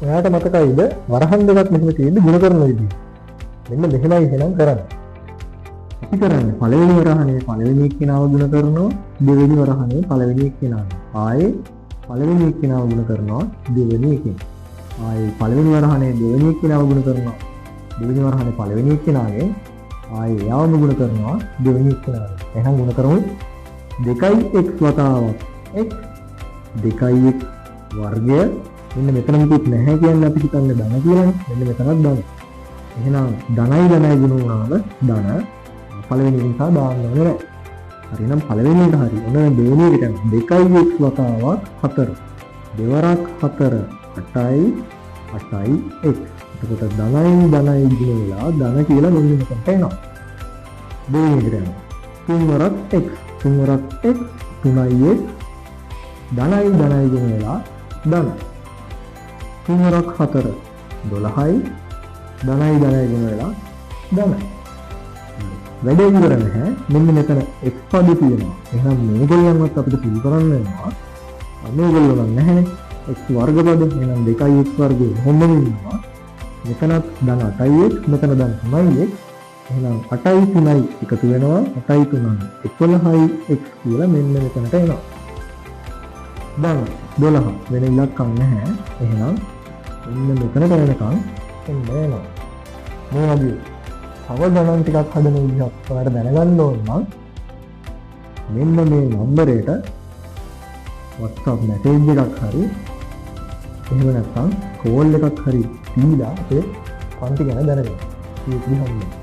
ඔයාට මතකයිද වරහන් දෙකක් මෙතන තියෙන්නේ ගුණ කරන විදිහ. මෙන්න මෙහෙමයි එහෙනම් කරන්නේ. අපි කරන්නේ පළවෙනි වරහනේ පළවෙනි එක්කෙනාව ගුණ කරනවා, දෙවෙනි වරහනේ පළවෙනි එක්කෙනාව. ආයේ පළවෙනි එක්කෙනාව ගුණ කරනවා දෙවෙනි එකෙන්. ආයේ පළවෙනි වරහනේ දෙවෙනි එක්කෙනාව ගුණ කරනවා. දෙවෙනි වරහනේ පළවෙනි එක්කෙනාගෙන් ආයේ යාවම ගුණ කරනවා දෙවෙනි එක්කෙනාගෙන්. එහෙනම් ගුණ කරමු 2x වතාවක් x 2x වර්ගය. මෙන්න මෙතන මුකුත් නැහැ කියන්නේ අපි හිතන්නේ ධන කියලානේ. මෙන්න මෙතනත් ධන. එහෙනම් ධනයි ධනයි ගුණ වුණාම ධන පළවෙනි එක නිසා දාන්න ඕනේ නැහැ. හරි එහෙනම් පළවෙනි එක හරි. ඔන්න දෙවෙනි එකට 2x වතාවක් 4. දෙවරක් 4 8යි 8යි x. එතකොට ධනයි ධනයි ගුණ වෙලා ධන කියලා මෙන්න මෙතනට එනවා. දෙවෙනි එකට යනවා. 3 වරක් x 3 වරක් x 3යි x ධනයි ධනයි ගුණ වෙලා ධන. 3 වරක් 4 12යි ධනයි ධනයි ගුණ වෙලා ධන. වැඩේ ඉවර නැහැ. මෙන්න මෙතන x පද තියෙනවා. එහෙනම් මේගොල්ලන්වත් අපිට සිහි කරන්න වෙනවා. මේගොල්ලෝ නම් නැහැනේ. x වර්ග පද. එහෙනම් 2x වර්ගය කොහොමද ඉන්නවා? මෙතනත් ධන 8x මෙතන ධන 9x. එහෙනම් 8යි 3යි එකතු වෙනවා. 8යි 3යි 11යි x කියලා මෙන්න මෙතනට එනවා. ධන 12 වෙන ඉලක්කම් නැහැ. එහෙනම් මෙන්න මෙතනට එනකන් එන්න එනවා. මේ වගේ තව ගණන් ටිකක් හදන විදිහක් ඔයාලට දැනගන්න ඕන නම් මෙන්න මේ නම්බරයට WhatsApp message එකක් හරි එහෙම නැත්නම් call එකක් හරි දීලා අපේ පන්ති ගැන දැනගන්න. ඒක දිහා